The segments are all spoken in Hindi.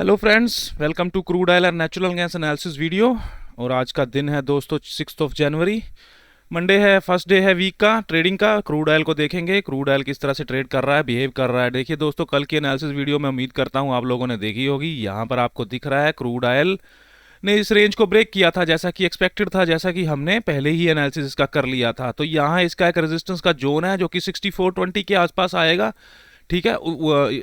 Hello friends, welcome to crude oil and natural gas analysis video. और आज का दिन है दोस्तों 6 जनवरी, मंडे है, फर्स्ट डे है वीक का ट्रेडिंग का। क्रूड ऑयल को देखेंगे, क्रूड ऑयल किस तरह से ट्रेड कर रहा है, बिहेव कर रहा है। देखिए दोस्तों, कल की एनालिसिस वीडियो में उम्मीद करता हूँ आप लोगों ने देखी होगी। यहाँ पर आपको दिख रहा है क्रूड ऑयल ने इस रेंज को ब्रेक किया था, जैसा कि एक्सपेक्टेड था, जैसा कि हमने पहले ही एनालिसिस इसका कर लिया था। तो यहाँ इसका एक रेजिस्टेंस का जोन है जो कि 6420 के आसपास आएगा। ठीक है,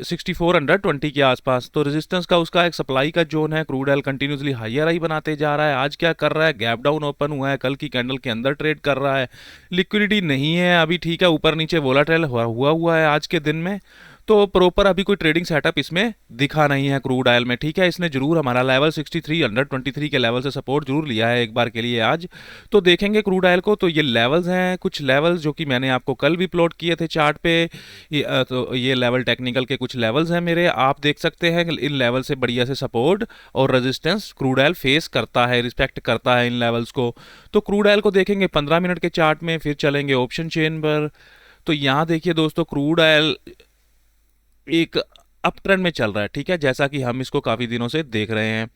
6420 के आसपास। तो रेजिस्टेंस का उसका एक सप्लाई का जोन है। क्रूड ऑयल कंटिन्यूसली हायर ही बनाते जा रहा है। आज क्या कर रहा है, गैप डाउन ओपन हुआ है, कल की कैंडल के अंदर ट्रेड कर रहा है। लिक्विडिटी नहीं है अभी, ठीक है, ऊपर नीचे वोलाटाइल हुआ है आज के दिन में। तो प्रॉपर अभी कोई ट्रेडिंग सेटअप इसमें दिखा नहीं है क्रूड ऑयल में। ठीक है, इसने जरूर हमारा लेवल 6323 के लेवल से सपोर्ट जरूर लिया है एक बार के लिए आज। तो देखेंगे क्रूड ऑयल को, तो ये लेवल्स हैं, कुछ लेवल्स जो कि मैंने आपको कल भी प्लॉट किए थे चार्ट पे। तो ये लेवल टेक्निकल के कुछ लेवल्स हैं मेरे, आप देख सकते हैं। इन लेवल से बढ़िया से सपोर्ट और रेजिस्टेंस क्रूड ऑयल फेस करता है, रिस्पेक्ट करता है इन लेवल्स को। तो क्रूड ऑयल को देखेंगे 15 मिनट के चार्ट में, फिर चलेंगे ऑप्शन चेन पर। तो यहाँ देखिए दोस्तों, क्रूड ऑयल एक अप ट्रेंड में चल रहा है। ठीक है, जैसा कि हम इसको काफ़ी दिनों से देख रहे हैं।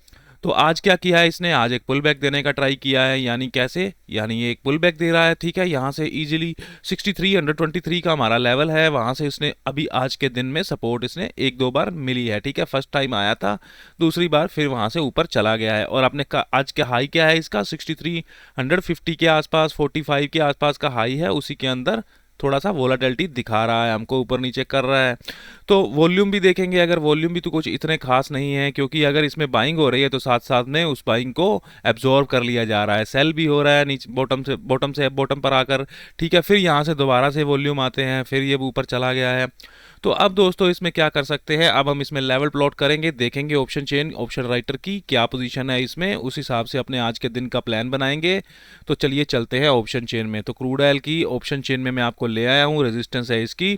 तो आज क्या किया है इसने, आज एक पुल बैक देने का ट्राई किया है। यानी कैसे, यानी ये एक पुल बैक दे रहा है। ठीक है, यहाँ से इजीली 6323 का हमारा लेवल है, वहाँ से इसने अभी आज के दिन में सपोर्ट इसने एक दो बार मिली है। ठीक है, फर्स्ट टाइम आया था, दूसरी बार फिर वहाँ से ऊपर चला गया है। और अपने का आज का हाई क्या है इसका, 6350 के आसपास, 45 के आसपास का हाई है। उसी के अंदर थोड़ा सा वोलाटिलिटी दिखा रहा है हमको, ऊपर नीचे कर रहा है। तो वॉल्यूम भी देखेंगे, अगर वॉल्यूम भी तो कुछ इतने खास नहीं है, क्योंकि अगर इसमें बाइंग हो रही है तो साथ साथ में उस बाइंग को एब्जॉर्व कर लिया जा रहा है। सेल भी हो रहा है नीचे, बॉटम पर आकर। ठीक है, फिर यहाँ से दोबारा से वॉल्यूम आते हैं, फिर ये ऊपर चला गया है। तो अब दोस्तों इसमें क्या कर सकते हैं, अब हम इसमें लेवल प्लॉट करेंगे, देखेंगे ऑप्शन चेन, ऑप्शन राइटर की क्या पोजीशन है इसमें, उस हिसाब से अपने आज के दिन का प्लान बनाएंगे। तो चलिए चलते हैं ऑप्शन चेन में। तो क्रूड ऑयल की ऑप्शन चेन में मैं आपको ले आया हूँ, रेजिस्टेंस है इसकी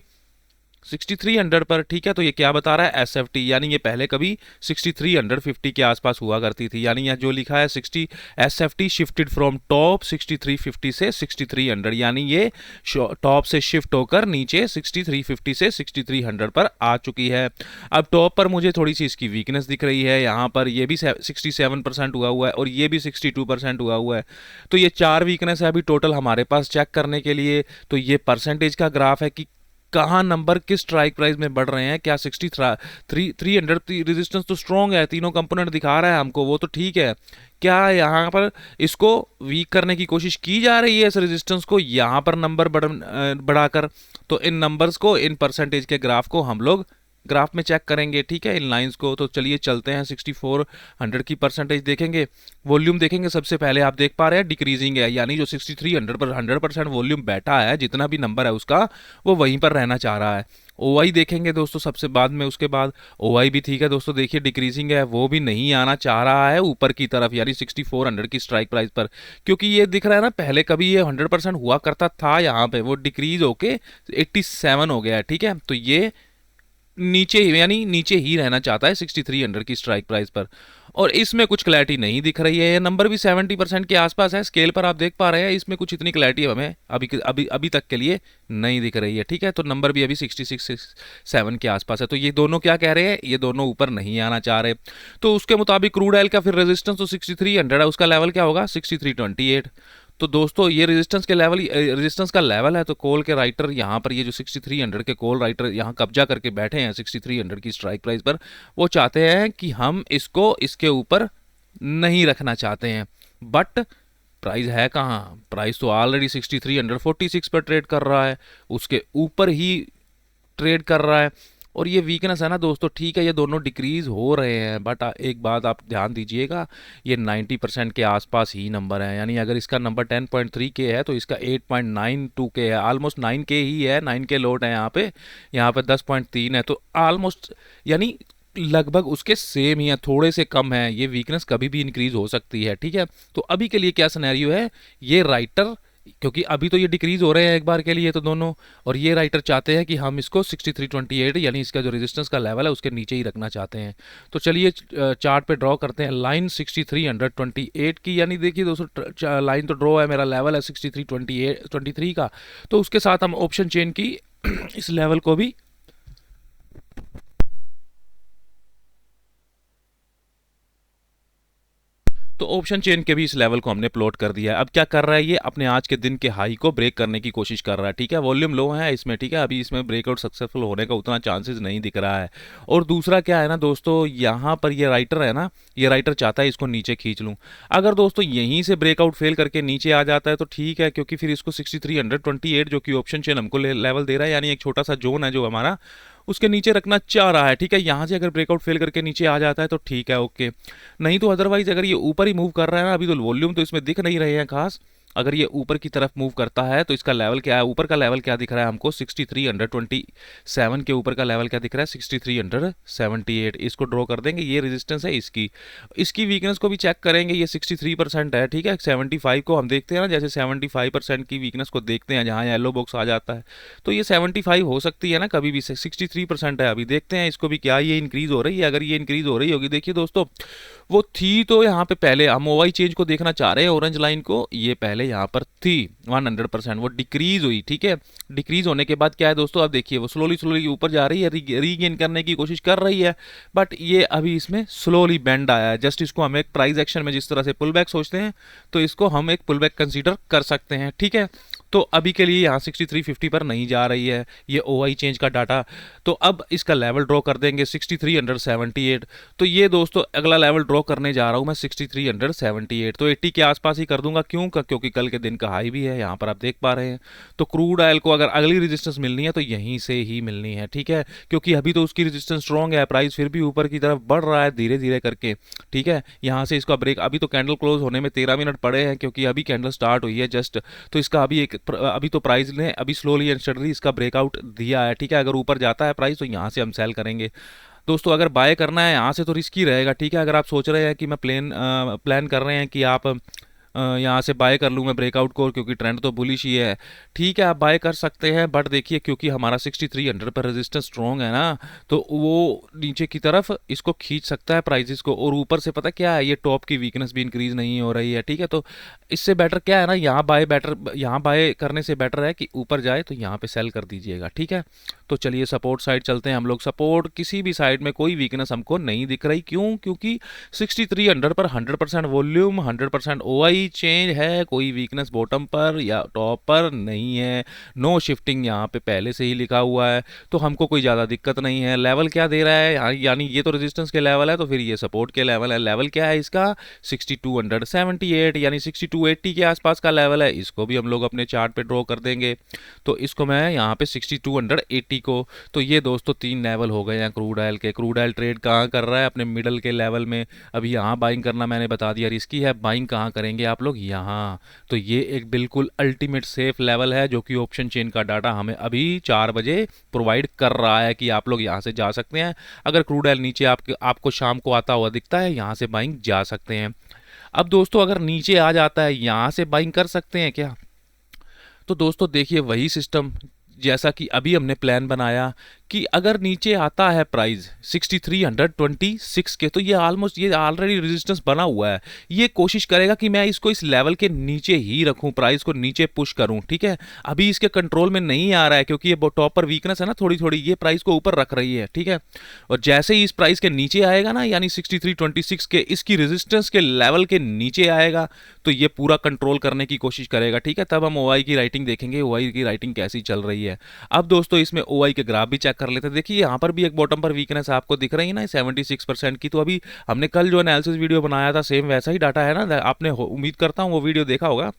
6300 पर। ठीक है, तो ये क्या बता रहा है, एसएफटी, यानी ये पहले कभी 6350 के आसपास हुआ करती थी। यानी यहाँ जो लिखा है 60 एसएफटी शिफ्टेड फ्रॉम टॉप 6350 से 6300, यानी ये टॉप से शिफ्ट होकर नीचे 6350 से 6300 पर आ चुकी है। अब टॉप पर मुझे थोड़ी सी इसकी वीकनेस दिख रही है। यहाँ पर ये भी 67% हुआ है और ये भी 62% हुआ है। तो ये चार वीकनेस है अभी टोटल हमारे पास चेक करने के लिए। तो ये परसेंटेज का ग्राफ है कि कहाँ नंबर किस स्ट्राइक प्राइस में बढ़ रहे हैं। क्या 300 रेजिस्टेंस तो स्ट्रॉन्ग है, तीनों कंपोनेंट दिखा रहा है हमको, वो तो ठीक है। क्या यहाँ पर इसको वीक करने की कोशिश की जा रही है, इस रेजिस्टेंस को यहाँ पर नंबर बढ़ाकर। तो इन नंबर्स को, इन परसेंटेज के ग्राफ को हम लोग ग्राफ में चेक करेंगे। ठीक है, इन लाइंस को। तो चलिए चलते हैं, 6400 की परसेंटेज देखेंगे। वॉल्यूम देखेंगे, सबसे पहले आप देख पा रहे हैं डिक्रीजिंग है, यानी जो 6300 पर 100% वॉल्यूम बैठा है, जितना भी नंबर है उसका वो वहीं पर रहना चाह रहा है। ओआई देखेंगे दोस्तों सबसे बाद में, उसके बाद ओआई भी ठीक है दोस्तों, देखिए डिक्रीजिंग है, वो भी नहीं आना चाह रहा है ऊपर की तरफ, यानी 6400 की स्ट्राइक प्राइस पर। क्योंकि ये दिख रहा है ना, पहले कभी ये 100% हुआ करता था, यहाँ पे वो डिक्रीज होके 87 हो गया है। ठीक है, तो ये नीचे, यानी नीचे ही रहना चाहता है 6300 की स्ट्राइक प्राइस पर। और इसमें कुछ क्लैरिटी नहीं दिख रही है। ये नंबर भी 70% के आसपास है, स्केल पर आप देख पा रहे हैं, इसमें कुछ इतनी क्लैरिटी हमें अभी तक के लिए नहीं दिख रही है। ठीक है, तो नंबर भी अभी 66-67 के आसपास है। तो ये दोनों क्या कह रहे हैं, ये दोनों ऊपर नहीं आना चाह रहे। तो उसके मुताबिक क्रूड ऑयल का फिर रेजिस्टेंस तो 6300 है, उसका लेवल क्या होगा, 6328। तो दोस्तों ये रेजिस्टेंस का लेवल है। तो कॉल के राइटर यहाँ पर, ये जो 6300 के कॉल राइटर यहाँ कब्जा करके बैठे हैं 6300 की स्ट्राइक प्राइस पर, वो चाहते हैं कि हम इसको इसके ऊपर नहीं रखना चाहते हैं। बट प्राइस है कहाँ, प्राइस तो ऑलरेडी 6346 पर ट्रेड कर रहा है, उसके ऊपर ही ट्रेड कर रहा है। और ये वीकनेस है ना दोस्तों, ठीक है, ये दोनों डिक्रीज हो रहे हैं, बट एक बात आप ध्यान दीजिएगा, ये 90% के आसपास ही नंबर है। यानी अगर इसका नंबर 10.3 के है तो इसका 8.92 के है, ऑलमोस्ट 9 के ही है, 9 के लोट है यहाँ पे 10.3 है। तो ऑलमोस्ट, यानी लगभग उसके सेम ही है, थोड़े से कम है। ये वीकनेस कभी भी इंक्रीज हो सकती है। ठीक है, तो अभी के लिए क्या सिनेरियो है, ये राइटर, क्योंकि अभी तो ये डिक्रीज हो रहे हैं एक बार के लिए तो दोनों, और ये राइटर चाहते हैं कि हम इसको 6328, यानी इसका जो रेजिस्टेंस का लेवल है उसके नीचे ही रखना चाहते हैं। तो चलिए चार्ट पे ड्रॉ करते हैं लाइन 6328 की। यानी देखिए दोस्तों, लाइन तो ड्रॉ है, मेरा लेवल है 6323 का। तो उसके साथ हम ऑप्शन चेन की इस लेवल को भी तो ऑप्शन चेन के भी इस लेवल को हमने प्लॉट कर दिया है। अब क्या कर रहा है, ये अपने आज के दिन के हाई को ब्रेक करने की कोशिश कर रहा है, ठीक है। वॉल्यूम लो है इसमें, ठीक है, अभी इसमें ब्रेकआउट सक्सेसफुल होने का उतना चांसेस नहीं दिख रहा है। और दूसरा क्या है ना दोस्तों, यहाँ पर ये राइटर है ना, ये राइटर चाहता है इसको नीचे खींच लूँ। अगर दोस्तों यहीं से ब्रेकआउट फेल करके नीचे आ जाता है तो ठीक है, क्योंकि फिर इसको 6328 जो कि ऑप्शन चेन हमको लेवल दे रहा है, यानी एक छोटा सा जोन है जो हमारा, उसके नीचे रखना चाह रहा है, ठीक है। यहाँ से अगर ब्रेकआउट फेल करके नीचे आ जाता है तो ठीक है, ओके। नहीं तो अदरवाइज अगर ये ऊपर ही मूव कर रहा है ना, अभी तो वॉल्यूम तो इसमें दिख नहीं रहे हैं खास, अगर ये ऊपर की तरफ मूव करता है तो इसका लेवल क्या है, ऊपर का लेवल क्या दिख रहा है हमको, 6327 के ऊपर का लेवल क्या दिख रहा है, 6378। इसको ड्रॉ कर देंगे, ये रेजिस्टेंस है इसकी। इसकी वीकनेस को भी चेक करेंगे, ये 63% है, ठीक है। 75 को हम देखते हैं ना, जैसे 75% की वीकनेस को देखते हैं जहाँ येलो बॉक्स आ जाता है, तो ये 75 हो सकती है ना कभी भी। 63% है, अभी देखते हैं इसको भी क्या ये इंक्रीज हो रही है। अगर ये इंक्रीज हो रही होगी, देखिए दोस्तों वो थी तो यहाँ पे पहले, हम ओवाई चेंज को देखना चाह रहे हैं, ऑरेंज लाइन को, ये पहले यहाँ पर थी 100%, वो डिक्रीज हुई, ठीक है। डिक्रीज होने के बाद क्या है दोस्तों, अब देखिए वो स्लोली स्लोली ऊपर जा रही है, रीगेन करने की कोशिश कर रही है, बट ये अभी इसमें स्लोली बेंड आया है। जस्ट इसको हम एक प्राइस एक्शन में जिस तरह से पुल बैक सोचते हैं, तो इसको हम एक पुल बैक कंसीडर कर सकते हैं, ठीक है। तो अभी के लिए यहाँ 6350 पर नहीं जा रही है ये ओआई चेंज का डाटा, तो अब इसका लेवल ड्रॉ कर देंगे 6378। तो ये दोस्तों अगला लेवल ड्रॉ करने जा रहा हूँ मैं 6378, तो 80 के आसपास ही कर दूंगा। क्यों? क्योंकि कल के दिन का हाई भी है, यहाँ पर आप देख पा रहे हैं। तो क्रूड ऑयल को अगर अगली रेजिस्टेंस मिलनी है तो यहीं से ही मिलनी है, ठीक है, क्योंकि अभी तो उसकी रेजिस्टेंस स्ट्रॉन्ग है, प्राइस फिर भी ऊपर की तरफ बढ़ रहा है धीरे धीरे करके, ठीक है। यहाँ से इसका ब्रेक, अभी तो कैंडल क्लोज होने में 13 मिनट पड़े हैं, क्योंकि अभी कैंडल स्टार्ट हुई है जस्ट, तो इसका अभी तो प्राइस ने अभी स्लोली एंड स्टडली इसका ब्रेकआउट दिया है, ठीक है। अगर ऊपर जाता है प्राइस तो यहाँ से हम सेल करेंगे दोस्तों। अगर बाय करना है यहाँ से तो रिस्की रहेगा, ठीक है। अगर आप सोच रहे हैं कि मैं प्लान कर रहे हैं कि आप यहाँ से बाय कर लूँ मैं ब्रेकआउट को, क्योंकि ट्रेंड तो बुलिश ही है, ठीक है, आप बाय कर सकते हैं। बट देखिए क्योंकि हमारा 6300 पर रेजिस्टेंस स्ट्रॉन्ग है ना, तो वो नीचे की तरफ इसको खींच सकता है प्राइसेस को। और ऊपर से पता क्या है, ये टॉप की वीकनेस भी इंक्रीज नहीं हो रही है, ठीक है। तो इससे बेटर क्या है ना, यहाँ बाय करने से बेटर है कि ऊपर जाए तो यहाँ पे सेल कर दीजिएगा, ठीक है। तो चलिए सपोर्ट साइड चलते हैं हम लोग। सपोर्ट किसी भी साइड में कोई वीकनेस हमको नहीं दिख रही, क्यों? क्योंकि 6300 पर 100% वॉल्यूम, 100% ओआई चेंज है, कोई वीकनेस बॉटम पर या टॉप पर नहीं है, नो शिफ्टिंग यहाँ पे पहले से ही लिखा हुआ है, तो हमको कोई ज़्यादा दिक्कत नहीं है। लेवल क्या दे रहा है, यानी ये तो रेजिस्टेंस के लेवल है, तो फिर ये सपोर्ट के लेवल है। लेवल क्या है इसका, 6278, यानी 6280 के आसपास का लेवल है। इसको भी हम लोग अपने चार्ट पे ड्रॉ कर देंगे, तो इसको मैं यहाँ पे 6280 को, तो ये दोस्तों 3 लेवल हो गए हैं क्रूड ऑयल के। क्रूड ऑयल ट्रेड कहाँ कर रहा है, अपने मिडल के लेवल में। अभी यहाँ बाइंग करना मैंने बता दिया रिस्की है, बाइंग कहाँ करेंगे आप लोग, यहाँ। तो ये एक बिल्कुल अल्टीमेट सेफ लेवल है, जो कि ऑप्शन चेन का डाटा हमें अभी 4 बजे प्रोवाइड कर रहा है कि आप लोग यहाँ से जा सकते हैं। अगर क्रूड ऑयल नीचे आपको शाम को आता हुआ दिखता है, यहाँ से बाइंग जा सकते हैं। अब दोस्तों अगर नीचे आ जाता है, यहाँ से बाइंग कर सकते हैं क्या? तो दोस्तों देखिए वही सिस्टम जैसा कि अभी हमने प्लान बनाया कि अगर नीचे आता है प्राइस 6326 के, तो ये ऑलमोस्ट, ये ऑलरेडी रेजिस्टेंस बना हुआ है, ये कोशिश करेगा कि मैं इसको इस लेवल के नीचे ही रखूं, प्राइस को नीचे पुश करूं, ठीक है। अभी इसके कंट्रोल में नहीं आ रहा है, क्योंकि ये टॉप पर वीकनेस है ना थोड़ी थोड़ी, ये प्राइस को ऊपर रख रही है, ठीक है। और जैसे ही इस प्राइस के नीचे आएगा ना, यानी 6326 के, इसकी रेजिस्टेंस के लेवल के नीचे आएगा, तो ये पूरा कंट्रोल करने की कोशिश करेगा, ठीक है। तब हम ओआई की राइटिंग देखेंगे, ओआई की राइटिंग कैसी चल रही है। अब दोस्तों इसमें ओआई के ग्राफ भी चेक कर लेते हैं। देखिए यहाँ पर भी एक बॉटम पर वीकनेस आपको दिख रही है ना 76% की। तो अभी हमने कल जो एनालिसिस वीडियो बनाया था, सेम वैसा ही डाटा है ना, आपने उम्मीद करता हूँ वो वीडियो देखा होगा।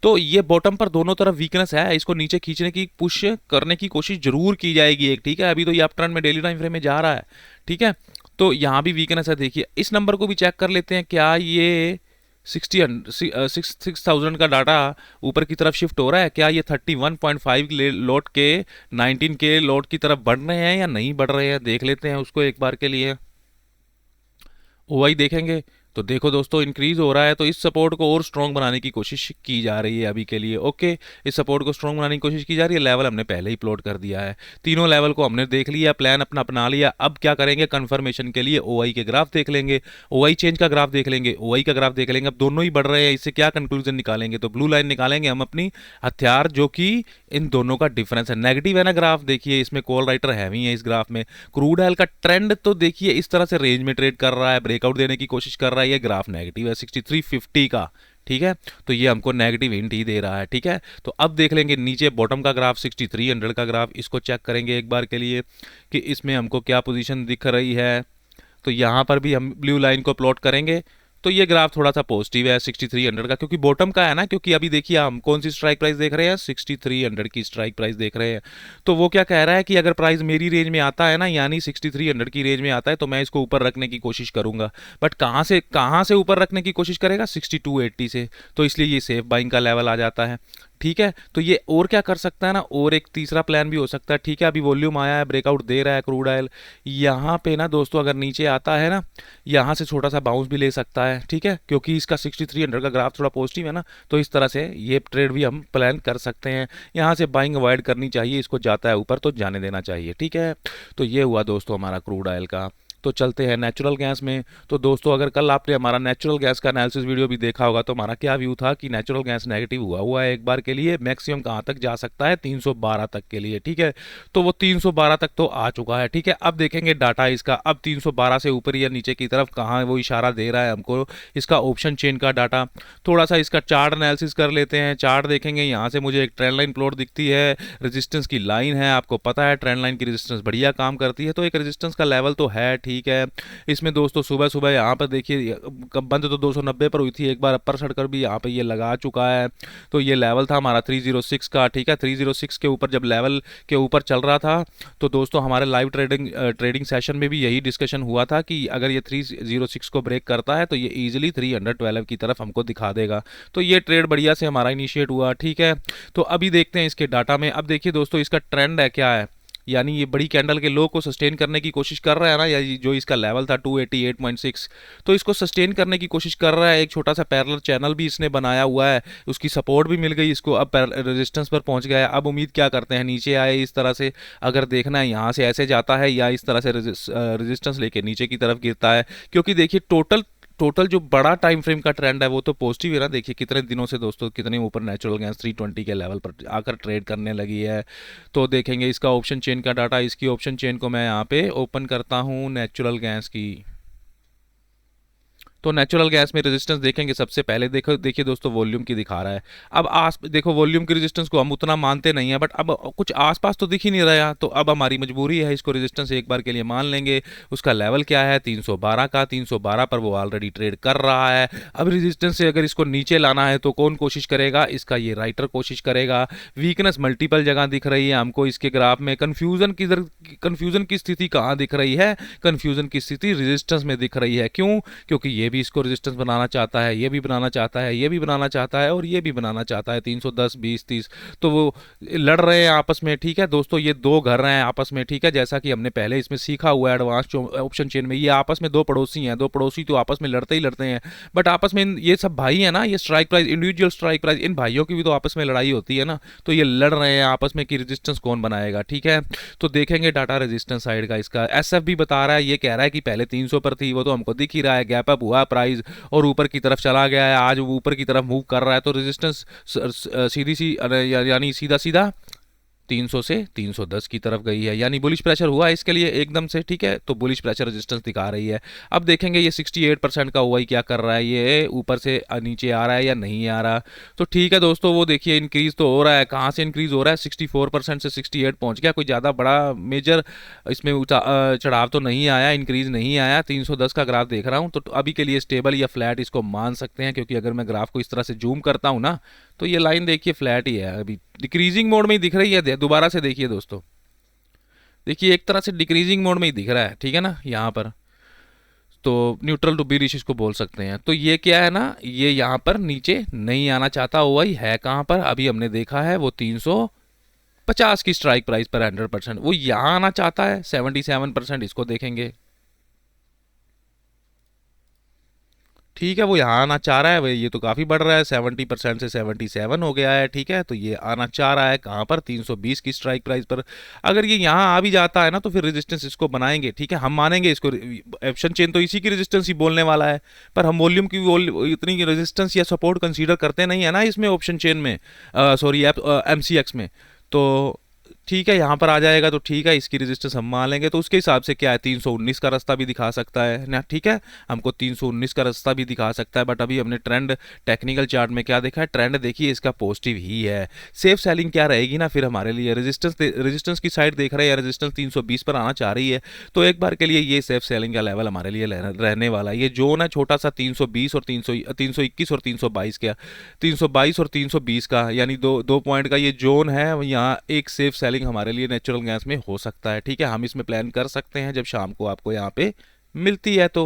तो ये बॉटम पर दोनों तरफ वीकनेस है, इसको नीचे खींचने की, पुश करने की कोशिश जरूर की जाएगी एक, ठीक है। अभी तो ये अप ट्रेंड में डेली टाइम फ्रेम में जा रहा है, ठीक है। तो यहाँ भी वीकनेस है, देखिए इस नंबर को भी चेक कर लेते हैं, क्या ये 6000 का डाटा ऊपर की तरफ शिफ्ट हो रहा है क्या? ये 31.5 लोट के 19 के लोट की तरफ बढ़ रहे हैं या नहीं बढ़ रहे हैं, देख लेते हैं उसको एक बार के लिए। ओआई देखेंगे तो देखो दोस्तों इंक्रीज हो रहा है, तो इस सपोर्ट को और स्ट्रॉन्ग बनाने की कोशिश की जा रही है अभी के लिए, ओके। इस सपोर्ट को स्ट्रॉन्ग बनाने की कोशिश की जा रही है, लेवल हमने पहले ही प्लॉट कर दिया है, तीनों लेवल को हमने देख लिया, प्लान अपना अपना लिया। अब क्या करेंगे, कंफर्मेशन के लिए ओआई के ग्राफ देख लेंगे, ओआई चेंज का ग्राफ देख लेंगे, ओआई का ग्राफ देख लेंगे। अब दोनों ही बढ़ रहे हैं, इससे क्या कंक्लूजन निकालेंगे, तो ब्लू लाइन निकालेंगे हम अपनी हथियार, जो कि इन दोनों का डिफरेंस है। नेगेटिव है ना ग्राफ, देखिए इसमें कॉल राइटर हैवी है इस ग्राफ में। क्रूड ऑयल का ट्रेंड तो देखिए इस तरह से रेंज में ट्रेड कर रहा है, ब्रेकआउट देने की कोशिश कर रहा रहा है, ये ग्राफ नेगेटिव है 6350 का, ठीक है। तो ये हमको नेगेटिव हिंट ही दे रहा है, ठीक है। तो अब देख लेंगे नीचे बॉटम का ग्राफ 6300 का ग्राफ, इसको चेक करेंगे एक बार के लिए कि इसमें हमको क्या पोजीशन दिख रही है। तो यहाँ पर भी हम ब्लू लाइन को प्लॉट करेंगे तो ये ग्राफ थोड़ा सा पॉजिटिव है 6300 का, क्योंकि बॉटम का है ना, क्योंकि अभी देखिए हम कौन सी स्ट्राइक प्राइस देख रहे हैं, 6300 की स्ट्राइक प्राइस देख रहे हैं। तो वो क्या कह रहा है कि अगर प्राइस मेरी रेंज में आता है ना, यानी 6300 की रेंज में आता है, तो मैं इसको ऊपर रखने की कोशिश करूंगा। बट कहाँ से ऊपर रखने की कोशिश करेगा, 6280 से। तो इसलिए ये सेफ बाइंग का लेवल आ जाता है, ठीक है। तो ये और क्या कर सकता है ना, और एक तीसरा प्लान भी हो सकता है, ठीक है। अभी वॉल्यूम आया है, ब्रेकआउट दे रहा है क्रूड ऑयल, यहाँ पे ना दोस्तों अगर नीचे आता है ना, यहाँ से छोटा सा बाउंस भी ले सकता है, ठीक है, क्योंकि इसका 6300 का ग्राफ थोड़ा पॉजिटिव है ना। तो इस तरह से ये ट्रेड भी हम प्लान कर सकते हैं। यहाँ से बाइंग अवॉइड करनी चाहिए, इसको जाता है ऊपर तो जाने देना चाहिए, ठीक है। तो ये हुआ दोस्तों हमारा क्रूड ऑयल का। तो चलते हैं नेचुरल गैस में। तो दोस्तों अगर कल आपने हमारा नेचुरल गैस का एनालिसिस वीडियो भी देखा होगा तो हमारा क्या व्यू था कि नेचुरल गैस नेगेटिव हुआ है एक बार के लिए, मैक्सिमम कहाँ तक जा सकता है, 312 तक के लिए, ठीक है। तो वो 312 तक तो आ चुका है, ठीक है। अब देखेंगे डाटा इसका, अब 312 से ऊपर या नीचे की तरफ कहाँ वो इशारा दे रहा है हमको, इसका ऑप्शन चेन का डाटा। थोड़ा सा इसका चार्ट एनालिसिस कर लेते हैं। चार्ट देखेंगे, यहाँ से मुझे एक ट्रेंड लाइन प्लॉट दिखती है, रेजिस्टेंस की लाइन है, आपको पता है ट्रेंड लाइन की रेजिस्टेंस बढ़िया काम करती है, तो एक रेजिस्टेंस का लेवल तो है, ठीक है। इसमें दोस्तों सुबह सुबह यहाँ पर देखिए बंद तो 290 पर हुई थी, एक बार अपर सड़कर भी यहाँ पे ये लगा चुका है। तो ये लेवल था हमारा 306 का, ठीक है। 306 के ऊपर जब लेवल के ऊपर चल रहा था तो दोस्तों हमारे लाइव ट्रेडिंग सेशन में भी यही डिस्कशन हुआ था कि अगर ये 306 को ब्रेक करता है तो ये इजीली 312 की तरफ हमको दिखा देगा। तो ये ट्रेड बढ़िया से हमारा इनिशिएट हुआ, ठीक है। तो अभी देखते हैं इसके डाटा में। अब देखिए दोस्तों इसका ट्रेंड है क्या है, यानी ये बड़ी कैंडल के लो को सस्टेन करने की कोशिश कर रहा है ना, या जो इसका लेवल था 288.6, तो इसको सस्टेन करने की कोशिश कर रहा है। एक छोटा सा पैरेलल चैनल भी इसने बनाया हुआ है, उसकी सपोर्ट भी मिल गई इसको, अब रेजिस्टेंस पर पहुंच गया है। अब उम्मीद क्या करते हैं, नीचे आए इस तरह से, अगर देखना है यहाँ से ऐसे जाता है या इस तरह से रेजिस्टेंस लेके नीचे की तरफ गिरता है, क्योंकि देखिए टोटल जो बड़ा टाइम फ्रेम का ट्रेंड है वो तो पॉजिटिव है ना। देखिए कितने दिनों से दोस्तों कितने ऊपर नेचुरल गैस 320 के लेवल पर आकर ट्रेड करने लगी है। तो देखेंगे इसका ऑप्शन चेन का डाटा, इसकी ऑप्शन चेन को मैं यहाँ पे ओपन करता हूँ नेचुरल गैस की। तो नेचुरल गैस में रेजिस्टेंस देखेंगे सबसे पहले, देखिए दोस्तों वॉल्यूम की दिखा रहा है। अब देखो वॉल्यूम की रेजिस्टेंस को हम उतना मानते नहीं है, बट अब कुछ आसपास तो दिख ही नहीं रहा, तो अब हमारी मजबूरी है इसको रेजिस्टेंस एक बार के लिए मान लेंगे। उसका लेवल क्या है, 312 का, 312 पर वो ऑलरेडी ट्रेड कर रहा है। अब रेजिस्टेंस से अगर इसको नीचे लाना है तो कौन कोशिश करेगा, इसका ये राइटर कोशिश करेगा। वीकनेस मल्टीपल जगह दिख रही है हमको इसके ग्राफ में। कन्फ्यूजन की स्थिति कहाँ दिख रही है, कन्फ्यूजन की स्थिति रेजिस्टेंस में दिख रही है। क्यों, क्योंकि ये भी इसको रेजिस्टेंस बनाना चाहता है, ये भी बनाना चाहता है, ये भी बनाना चाहता है और ये भी बनाना चाहता है, 310, 20, 30। तो वो लड़ रहे हैं आपस में, ठीक है दोस्तों। ये दो घर रहे हैं आपस में, ठीक है, जैसा कि हमने पहले इसमें सीखा हुआ है एडवांस ऑप्शन चेन में। ये आपस में दो पड़ोसी हैं, दो पड़ोसी तो आपस में लड़ते ही लड़ते हैं, बट आपस में ये सब भाई है ना, ये strike price, individual strike price, इन भाइयों की भी तो आपस में लड़ाई होती है ना। तो ये लड़ रहे हैं आपस में कि रेजिस्टेंस कौन बनाएगा, ठीक है। तो देखेंगे डाटा रेजिस्टेंस साइड का, इसका एसएफ भी बता रहा है, ये कह रहा है कि पहले 300 पर थी, वो तो हमको दिख ही रहा है, गैप अप हुआ प्राइस और ऊपर की तरफ चला गया है, आज वो ऊपर की तरफ मूव कर रहा है। तो रेजिस्टेंस सीधी सी यानी सीधा सीधा 300 से 310 की तरफ गई है, यानी बुलिश प्रेशर हुआ है इसके लिए एकदम से, ठीक है। तो बुलिश प्रेशर रेजिस्टेंस दिखा रही है। अब देखेंगे ये 68% का हुआ ही क्या कर रहा है, ये ऊपर से नीचे आ रहा है या नहीं आ रहा। तो ठीक है दोस्तों, वो देखिए इंक्रीज तो हो रहा है, कहाँ से इंक्रीज हो रहा है, 64% से 68 पहुंच गया। कोई ज़्यादा बड़ा मेजर इसमें चढ़ाव तो नहीं आया, इंक्रीज नहीं आया। 310 का ग्राफ देख रहा हूँ, तो अभी के लिए स्टेबल या फ्लैट इसको मान सकते हैं, क्योंकि अगर मैं ग्राफ को इस तरह से जूम करता हूँ ना तो ये लाइन देखिए फ्लैट ही है, अभी डिक्रीजिंग मोड में ही दिख रही है। दोबारा से देखिए दोस्तों, देखिए एक तरह से डिक्रीजिंग मोड में ही दिख रहा है, ठीक है ना, यहाँ पर तो न्यूट्रल टू बीरिश इसको बोल सकते हैं। तो ये क्या है ना, ये यहाँ पर नीचे नहीं आना चाहता, वही है कहाँ पर, अभी हमने देखा है वो 350 की स्ट्राइक प्राइस पर 100%, वो यहाँ आना चाहता है 77%, इसको देखेंगे, ठीक है। वो यहाँ आना चाह रहा है भाई, ये तो काफ़ी बढ़ रहा है, 70% से 77 हो गया है, ठीक है। तो ये आना चाह रहा है कहाँ पर, 320 की स्ट्राइक प्राइस पर। अगर ये यहाँ आ भी जाता है ना तो फिर रेजिस्टेंस इसको बनाएंगे, ठीक है, हम मानेंगे इसको। ऑप्शन चेन तो इसी की रेजिस्टेंस ही बोलने वाला है, पर हम वॉल्यूम की इतनी रेजिस्टेंस या सपोर्ट कंसीडर करते नहीं है ना इसमें ऑप्शन चेन में, सॉरी MCX में। तो ठीक है, यहाँ पर आ जाएगा तो ठीक है, इसकी रेजिस्टेंस हम मान लेंगे। तो उसके हिसाब से क्या है, 319 का रास्ता भी दिखा सकता है ना, ठीक है, हमको 319 का रास्ता भी दिखा सकता है। बट अभी हमने ट्रेंड टेक्निकल चार्ट में क्या देखा है, ट्रेंड देखिए इसका पॉजिटिव ही है। सेफ सेलिंग क्या रहेगी ना फिर हमारे लिए, रेजिस्टेंस की साइड देख रहे हैं, रेजिस्टेंस 320 पर आना चाह रही है, तो एक बार के लिए ये सेफ सेलिंग का लेवल हमारे लिए रहने वाला है। ये जोन है छोटा सा 320 और 321 और 322 का, 322 और 320 का, यानी दो पॉइंट का ये जोन है। यहाँ एक सेफ सेलिंग हमारे लिए नेचुरल गैस में हो सकता है, ठीक है, हम इसमें प्लान कर सकते हैं जब शाम को आपको यहाँ पे मिलती है। तो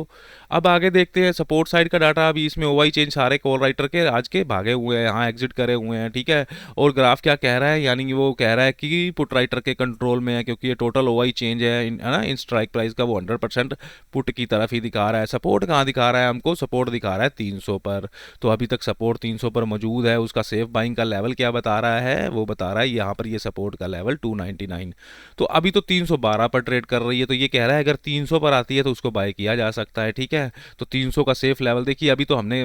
अब आगे देखते हैं सपोर्ट साइड का डाटा। अभी इसमें ओवाई चेंज सारे कॉल राइटर के आज के भागे हुए हैं, यहाँ एग्जिट करे हुए हैं, ठीक है। और ग्राफ क्या कह रहा है, यानी वो कह रहा है कि पुट राइटर के कंट्रोल में है, क्योंकि ये टोटल ओवाई चेंज है ना इन स्ट्राइक प्राइस का, वो 100% पुट की तरफ ही दिखा रहा है। सपोर्ट कहाँ दिखा रहा है हमको, सपोर्ट दिखा रहा है 300 पर। तो अभी तक सपोर्ट 300 पर मौजूद है। उसका सेफ बाइंग का लेवल क्या बता रहा है, वो बता रहा है यहाँ पर ये सपोर्ट का लेवल 299। तो अभी तो 312 पर ट्रेड कर रही है, तो ये कह रहा है अगर 300 पर आती है तो उसको बाय किया जा सकता है, ठीक है। तो 300 का सेफ लेवल देखिए, अभी तो हमने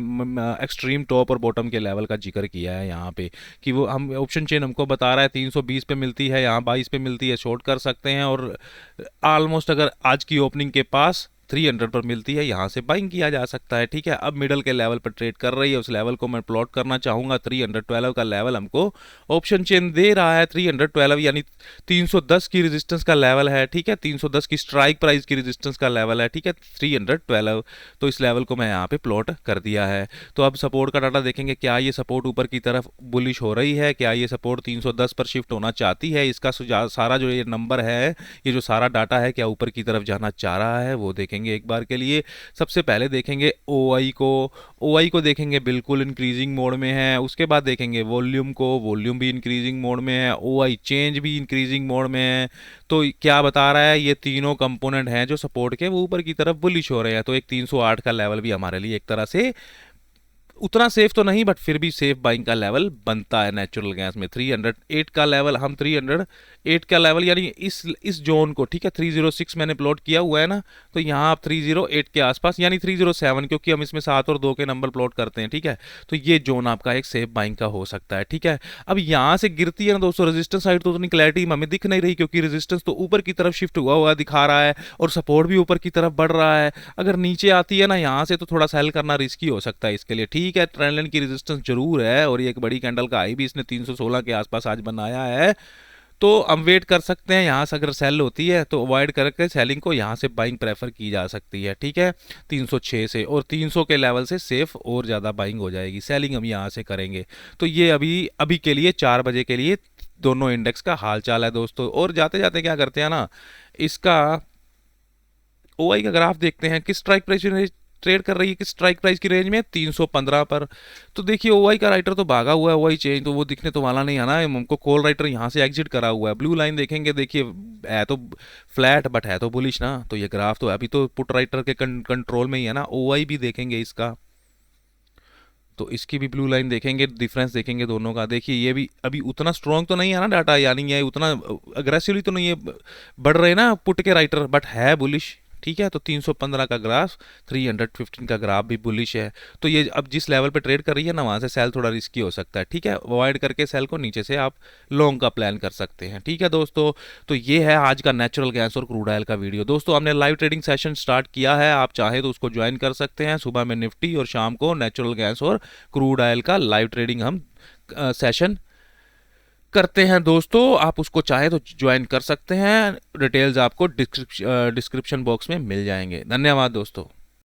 एक्सट्रीम टॉप और बॉटम के लेवल का जिक्र किया है यहाँ पे, कि वो हम ऑप्शन चेन हमको बता रहा है 320 पे मिलती है, यहाँ 22 पे मिलती है, शॉर्ट कर सकते हैं। और ऑलमोस्ट अगर आज की ओपनिंग के पास 300 पर मिलती है, यहाँ से बाइंग किया जा सकता है, ठीक है। अब मिडल के लेवल पर ट्रेड कर रही है, उस लेवल को मैं प्लॉट करना चाहूँगा। 312 का लेवल हमको ऑप्शन चेन दे रहा है, 312 यानी 310 की रेजिस्टेंस का लेवल है, ठीक है, 310 की स्ट्राइक प्राइस की रेजिस्टेंस का लेवल है, ठीक है, 312। तो इस लेवल को मैं यहाँ पे प्लॉट कर दिया है। तो अब सपोर्ट का डाटा देखेंगे, क्या ये सपोर्ट ऊपर की तरफ बुलिश हो रही है, क्या ये सपोर्ट 310 पर शिफ्ट होना चाहती है, इसका सारा जो ये नंबर है, ये जो सारा डाटा है, क्या ऊपर की तरफ जाना चाह रहा है, वो देखेंगे एक बार के लिए। सबसे पहले देखेंगे ओआई को देखेंगे बिल्कुल इंक्रीजिंग मोड में है। उसके बाद देखेंगे वॉल्यूम को, वॉल्यूम भी इंक्रीजिंग मोड में है, ओआई चेंज भी इंक्रीजिंग मोड में है। तो क्या बता रहा है, ये तीनों कंपोनेंट हैं जो सपोर्ट के, वो ऊपर की तरफ बुलिश हो रहे हैं। तो एक 308 का लेवल भी हमारे लिए एक तरह से उतना सेफ तो नहीं, बट फिर भी सेफ बाइंग का लेवल बनता है नेचुरल गैस में। 308 का लेवल, हम 308 का लेवल यानी इस जोन को, ठीक है, 306 मैंने प्लॉट किया हुआ है ना, तो यहाँ आप 308 के आसपास, यानी 307, क्योंकि हम इसमें 7 और 2 के नंबर प्लॉट करते हैं, ठीक है। तो ये जोन आपका एक सेफ बाइंग का हो सकता है, ठीक है। अब यहाँ से गिरती है ना दोस्तों रेजिस्टेंस साइड, तो उतनी क्लैरिटी हमें दिख नहीं रही, क्योंकि रेजिस्टेंस तो ऊपर की तरफ शिफ्ट हुआ दिखा रहा है और सपोर्ट भी ऊपर की तरफ बढ़ रहा है। अगर नीचे आती है ना यहाँ से, तो थोड़ा सेल करना रिस्की हो सकता है इसके लिए, ठीक है। ट्रेंड लाइन की रेजिस्टेंस जरूर है, और ये एक बड़ी कैंडल का हाई भी इसने 316 के आसपास आज बनाया है। तो हम वेट कर सकते हैं, यहाँ से अगर सेल होती है तो अवॉइड करके सेलिंग को यहाँ से बाइंग प्रेफर की जा सकती है, ठीक है, 306 से। और 300 के लेवल से सेफ और ज़्यादा बाइंग हो जाएगी, सेलिंग हम यहाँ से करेंगे। तो ये अभी के लिए 4 बजे के लिए दोनों इंडेक्स का हाल चाल है दोस्तों। और जाते जाते क्या करते हैं ना, इसका ओआई का ग्राफ देखते हैं, किस स्ट्राइक प्राइस ट्रेड कर रही है, किस स्ट्राइक प्राइस की रेंज में, 315 पर। तो देखिए ओआई का राइटर तो भागा हुआ है, ओआई चेंज तो वो दिखने तो वाला नहीं है ना, हमको कॉल राइटर यहाँ से एग्जिट करा हुआ है। ब्लू लाइन देखेंगे, देखिए है तो फ्लैट बट है तो बुलिश ना, तो ये ग्राफ तो अभी तो पुट राइटर के कंट्रोल में ही है ना। ओआई भी देखेंगे इसका, तो इसकी भी ब्लू लाइन देखेंगे, डिफरेंस देखेंगे दोनों का। देखिए ये भी अभी उतना स्ट्रॉन्ग तो नहीं है ना डाटा, यानी ये उतना अग्रेसिवली तो नहीं है बढ़ रहे ना पुट के राइटर, बट है बुलिश, ठीक है। तो 315 का ग्राफ, 315 का ग्राफ भी बुलिश है। तो ये अब जिस लेवल पे ट्रेड कर रही है ना, वहाँ से सेल थोड़ा रिस्की हो सकता है, ठीक है। अवॉइड करके सेल को नीचे से आप लॉन्ग का प्लान कर सकते हैं, ठीक है दोस्तों। तो ये है आज का नेचुरल गैस और क्रूड ऑयल का वीडियो। दोस्तों हमने लाइव ट्रेडिंग सेशन स्टार्ट किया है, आप चाहे तो उसको ज्वाइन कर सकते हैं। सुबह में निफ्टी और शाम को नेचुरल गैस और क्रूड ऑयल का लाइव ट्रेडिंग हम सेशन करते हैं दोस्तों। आप उसको चाहे तो ज्वाइन कर सकते हैं, डिटेल्स आपको डिस्क्रिप्शन बॉक्स में मिल जाएंगे। धन्यवाद दोस्तों।